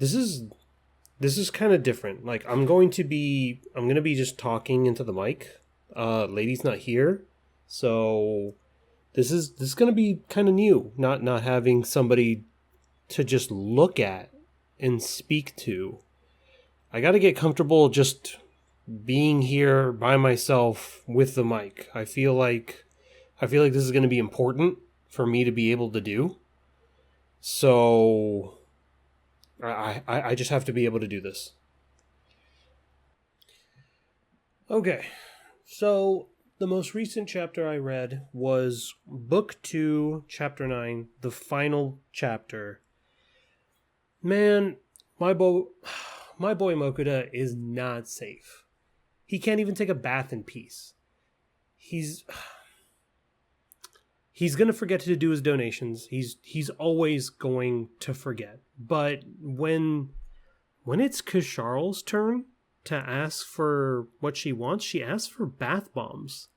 this is kind of different. Like I'm gonna be just talking into the mic. Lady's not here, so this is gonna be kind of new. Not having somebody to just look at and speak to. I got to get comfortable just being here by myself with the mic. I feel like this is going to be important for me to be able to do. So I just have to be able to do this. Okay. So the most recent chapter I read was Book 2, Chapter 9, the final chapter. Man, my boy my boy Mokuda is not safe. He can't even take a bath in peace. He's he's going to forget to do his donations. He's always going to forget. But when it's Kasharl's turn to ask for what she wants, she asks for bath bombs.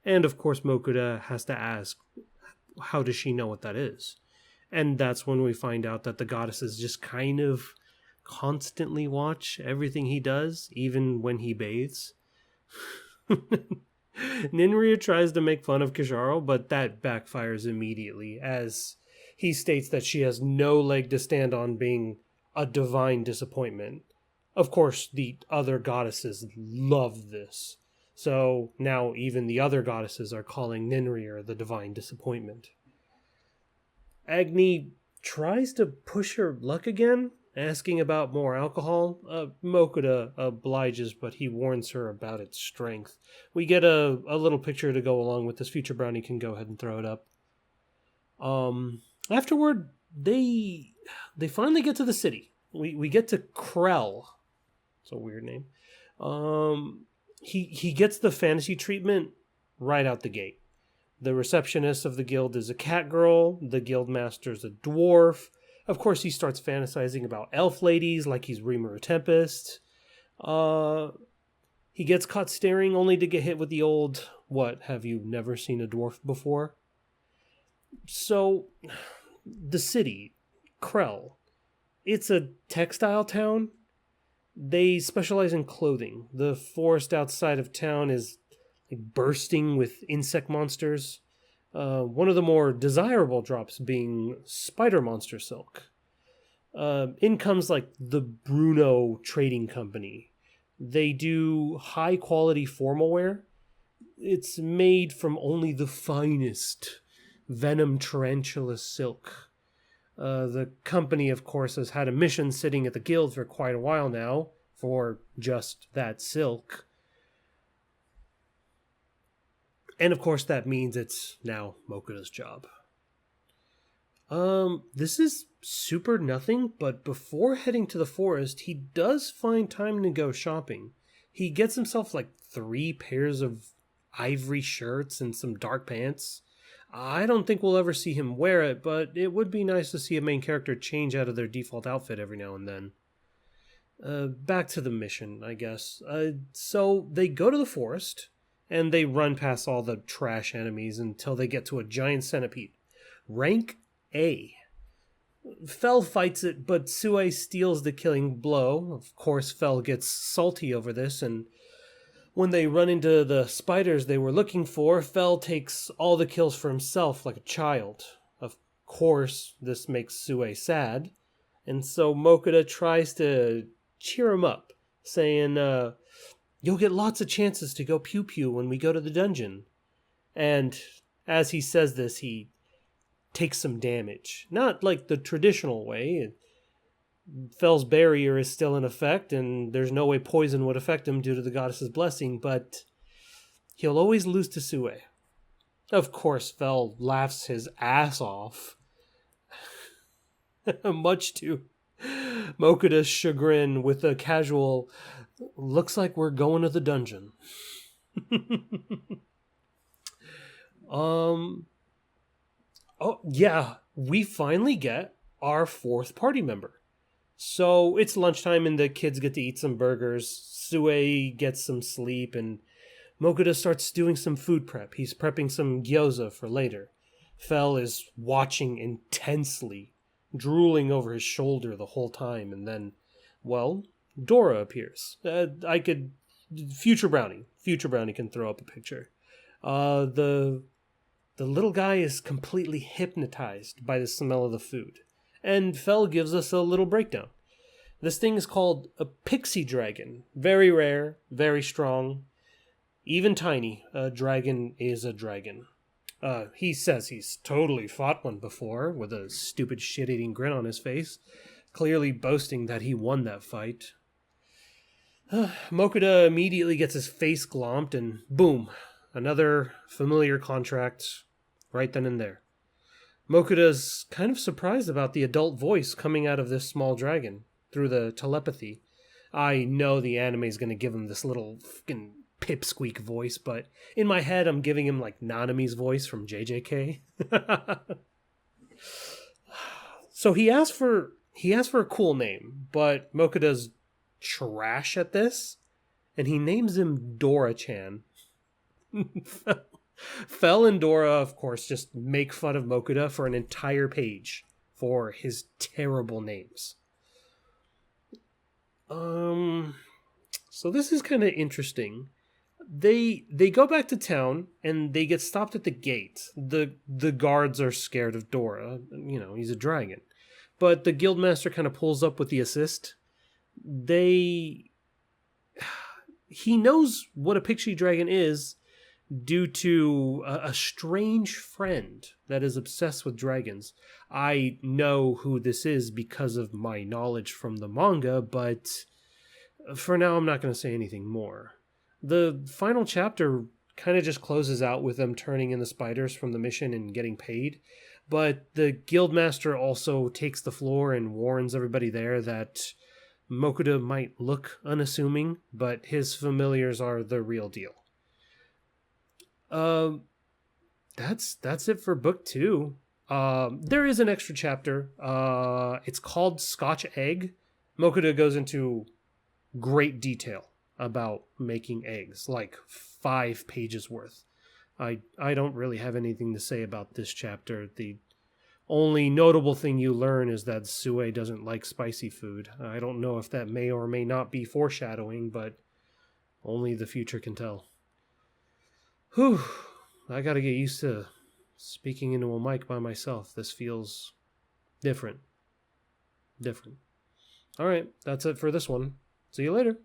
And of course Mokuda has to ask, how does she know what that is? And that's when we find out that the goddesses just kind of constantly watch everything he does, even when he bathes. Ninria tries to make fun of Kisharl, but that backfires immediately as he states that she has no leg to stand on, being a divine disappointment. Of course, the other goddesses love this. So now even the other goddesses are calling Ninria the divine disappointment. Agni tries to push her luck again, asking about more alcohol. Mokuda obliges, but he warns her about its strength. We get a little picture to go along with this. Future Brownie can go ahead and throw it up. Afterward, they finally get to the city. We get to Krell. It's a weird name. He gets the fantasy treatment right out the gate. The receptionist of the guild is a cat girl. The guild master's a dwarf. Of course, he starts fantasizing about elf ladies like he's Rimuru Tempest. He gets caught staring only to get hit with the old, what, have you never seen a dwarf before? So, the city, Krell, it's a textile town. They specialize in clothing. The forest outside of town is bursting with insect monsters. One of the more desirable drops being spider monster silk. In comes like the Bruno Trading Company. They do high quality formal wear. It's made from only the finest venom tarantula silk. The company, of course, has had a mission sitting at the guild for quite a while now for just that silk. And of course that means it's now Mokuda's job. This is super nothing, but before heading to the forest, he does find time to go shopping. He gets himself like 3 pairs of ivory shirts and some dark pants. I don't think we'll ever see him wear it, but it would be nice to see a main character change out of their default outfit every now and then. Back to the mission, I guess. So they go to the forest, and they run past all the trash enemies until they get to a giant centipede. Rank A. Fel fights it, but Sue steals the killing blow. Of course, Fel gets salty over this, and when they run into the spiders they were looking for, Fel takes all the kills for himself like a child. Of course, this makes Sue sad, and so Mokuda tries to cheer him up, saying, you'll get lots of chances to go pew-pew when we go to the dungeon. And as he says this, he takes some damage. Not like the traditional way. Fel's barrier is still in effect, and there's no way poison would affect him due to the goddess's blessing, but he'll always lose to Sue. Of course, Fel laughs his ass off, much to Mokuda's chagrin, with a casual, looks like we're going to the dungeon. Oh, yeah, we finally get our 4th party member. So it's lunchtime and the kids get to eat some burgers. Sue gets some sleep and Mokuda starts doing some food prep. He's prepping some gyoza for later. Fel is watching intensely drooling over his shoulder the whole time, and then, well, Dora appears. Future Brownie can throw up a picture. The little guy is completely hypnotized by the smell of the food, and Fell gives us a little breakdown. This thing is called a pixie dragon. Very rare, very strong, even tiny. A dragon is a dragon. He says he's totally fought one before, with a stupid shit-eating grin on his face, clearly boasting that he won that fight. Mokuda immediately gets his face glomped, and boom, another familiar contract right then and there. Mokuda's kind of surprised about the adult voice coming out of this small dragon through the telepathy. I know the anime is going to give him this little fucking pipsqueak voice, but in my head I'm giving him like Nanami's voice from JJK. So he asked for a cool name, but Mokuda's trash at this, and he names him Dora-chan. Fell and Dora, of course, just make fun of Mokuda for an entire page for his terrible names. So this is kind of interesting. They go back to town and they get stopped at the gate. The guards are scared of Dora. You know, he's a dragon. But the guildmaster kind of pulls up with the assist. He knows what a pixie dragon is due to a strange friend that is obsessed with dragons. I know who this is because of my knowledge from the manga, but for now I'm not going to say anything more. The final chapter kind of just closes out with them turning in the spiders from the mission and getting paid, but the guildmaster also takes the floor and warns everybody there that Mokuda might look unassuming, but his familiars are the real deal. That's it for book 2. There is an extra chapter. It's called Scotch Egg. Mokuda goes into great detail about making eggs, like 5 pages worth. I don't really have anything to say about this chapter. The only notable thing you learn is that Sue doesn't like spicy food. I don't know if that may or may not be foreshadowing, but only the future can tell. Whew, I gotta get used to speaking into a mic by myself. This feels different. Alright, that's it for this one. See you later.